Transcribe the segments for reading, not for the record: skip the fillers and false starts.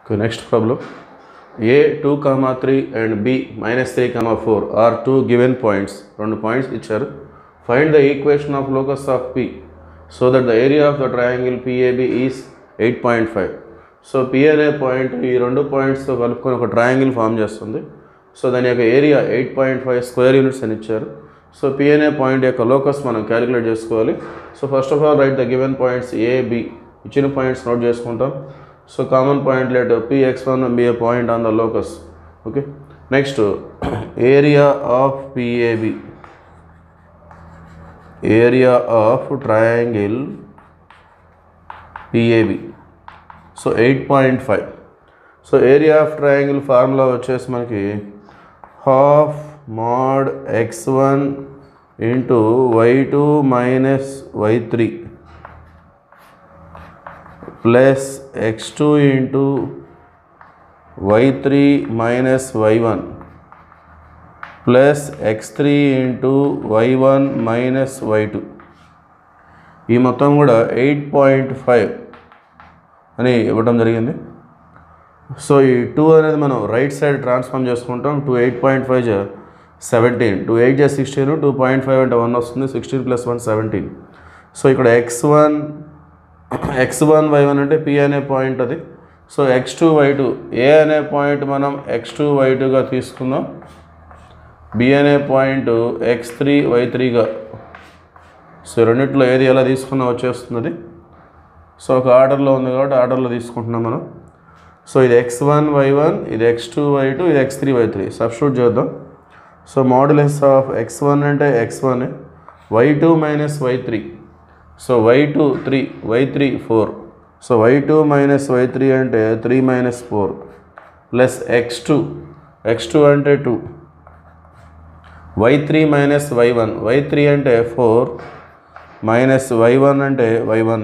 Okay, next problem. A 2, 3 and B minus 3, 4 are two given points. 2 points ఇచ్చారు. Find the equation of locus of P so that the area of the triangle PAB is 8.5. So P అనే point ఈ 2 పాయింట్స్తో కలుపుకొని ఒక triangle form చేస్తుంది. So దాని యొక్క area 8.5 square units అని ఇచ్చారు. సో P అనే పాయింట్ యొక్క లోకస్ మనం క్యాలిక్యులేట్ చేసుకోవాలి. So first of all right the given points A, B. ఇచ్చిన పాయింట్స్ నోట్ చేసుకుంటాం. So common point, let Px1 be a point on the locus. Okay. Next, area of PAB. Area of triangle PAB. So 8.5. So area of triangle formula vachesi manaki half mod x1 into y2 minus y3 plus x2 into y3 minus y1 plus x3 into y1 minus y2. ఈ మొత్తం కూడా 8.5 అని ఇవ్వడం జరిగింది. So ఈ 2 అనేది మనం right side transform చేసుకుంటాం. 8.5 17, 8 16, 2.5 అంటే 1 వస్తుంది, 16 + 1 17. సో ఇక్కడ x1 y1 అంటే P అనే పాయింట్ అది. సో x2 y2 A అనే పాయింట్ మనం x2 y2గా తీసుకుందాం, B అనే పాయింట్ x3 y3గా. సో రెండిట్లో ఏది ఎలా తీసుకున్నా వచ్చేస్తుంది. సో ఒక ఆర్డర్లో ఉంది కాబట్టి ఆర్డర్లో తీసుకుంటున్నాం మనం. సో ఇది x1 y1, ఇది x2 y2, ఇది x3 y3. సబ్స్టిట్యూట్ చేద్దాం. సో మాడ్యులస్ ఆఫ్ x1 అంటే x1, y2 minus y3. So y2 3, y3 4. So y2 minus y3 అంటే 3 minus 4 ప్లస్ x2 అంటే 2, y3 minus y1 అంటే 4 మైనస్ y1 అంటే y1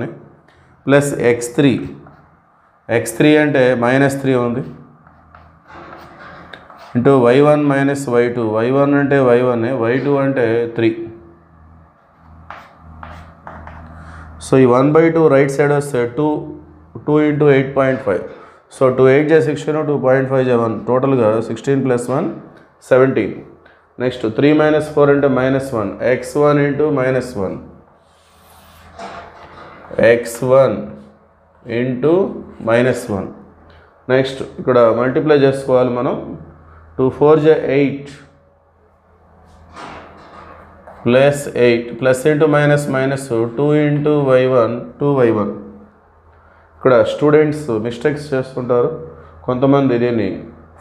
plus x3 అంటే -3 ఉంది into y1 minus y1 అంటే y1, y2 అంటే 3. So ఈ 1/2 రైట్ సైడ్ వస్తే 2 into 8.5. సో 2 8 16, 2.5 1, టోటల్గా 16 + 1 17. నెక్స్ట్ 3 minus 4 అంటే -1, x1 into -1, x1 into -1. Next ఇక్కడ మల్టిప్లై చేసుకోవాలి మనం. 2 4 8 plus 8 plus into minus 2 into y1 2y1. ఇక్కడ స్టూడెంట్స్ మిస్టేక్స్ చేస్తుంటారు. కొంతమంది దీన్ని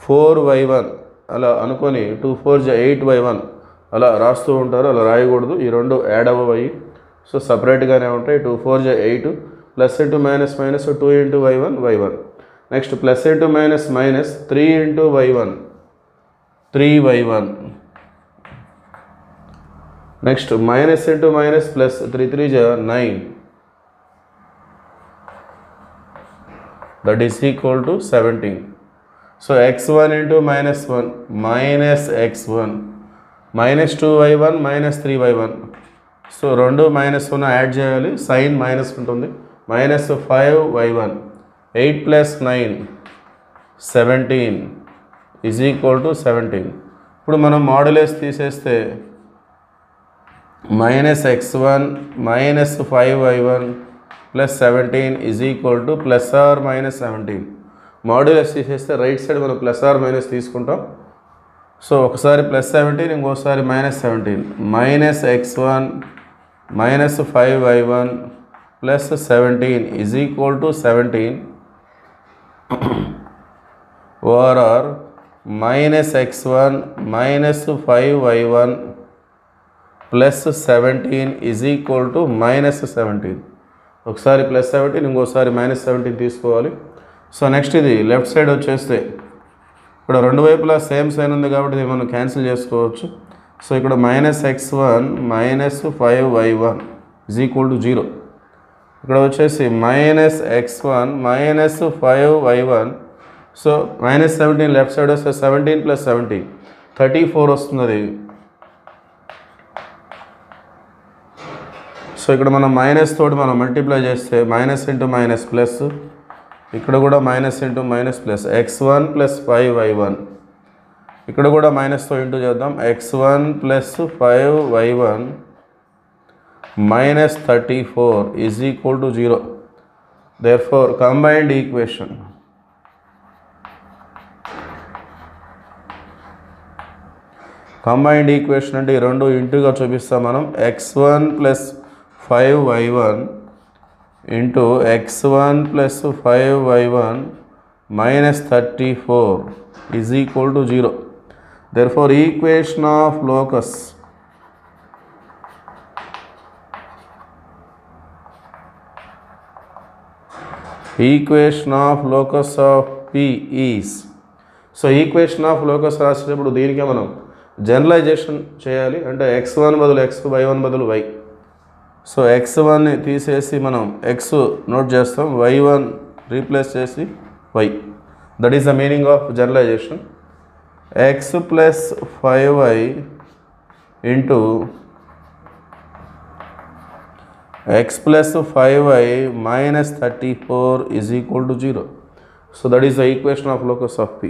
4y1 అలా అనుకొని 2 4 8y1 అలా రాస్తూ ఉంటారు. అలా రాయకూడదు, ఈ రెండు యాడ్ అవ్వయి. సో సపరేట్గానే ఉంటాయి. 2 4 8 plus into minus 2 into y1. Next plus into minus 3 into y1 3y1. Next minus into minus plus 3 3 9, that is equal to 17. So x1 into -1 minus x1 minus 2y1 minus 3y1. So రెండు -1 add చేయాలి, sign minus ఉంటుంది. Minus 5y1 8 + 9 17 is equal to 17. ఇప్పుడు మనం modulus తీసేస్తే -x1 minus 5y1 plus 17 is equal to +or-17. Modulus తీసేస్తే right side మనం +or- తీసుకుంటాం. So ఒకసారి +17, ఇంకోసారి -17. -x1 minus 5y1 plus 17 is equal to 17 or -x1 minus 5y1 plus 17 is equal to -17. ఒకసారి +17, ఇంకోసారి -17 తీసుకోవాలి. సో నెక్స్ట్ ఇది లెఫ్ట్ సైడ్ వచ్చేస్తే ఇక్కడ రెండు వైపులా సేమ్ సైన్ ఉంది కాబట్టి ఇది మనం క్యాన్సిల్ చేసుకోవచ్చు. సో ఇక్కడ -x1 minus 5y1 is equal to 0. ఇక్కడ వచ్చేసి -x1 minus 5y1. So -17 left side వస్తే 17 + 17 34 వస్తుంది అది. సో ఇక్కడ మనం మైనస్ తోటి మనం మల్టిప్లై చేస్తే మైనస్ ఇంటూ మైనస్ ప్లస్ ఇక్కడ కూడా minus into minus plus x1 plus 5y1, ఇక్కడ కూడా మైనస్తో ఇంటూ చేద్దాం, x1 plus 5y1 minus 34 is equal to 0. Therefore combined equation అంటే ఈ రెండు ఇంటూగా చూపిస్తాం మనం. x1 plus 5y1 into x1 plus 5y1 minus 34 is equal to 0. Therefore equation of locus of P is. So equation of locus రాసేటప్పుడు దీనికే మనం generalisation చేయాలి. అంటే x1 బదులు x, y1 బదులు y. సో x1ని తీసేసి మనం x నోట్ చేస్తాం, y1 రీప్లేస్ చేసి y. That is the meaning of generalisation. x plus 5y into x plus 5y minus 34 is equal to 0. So that is the equation of locus of P.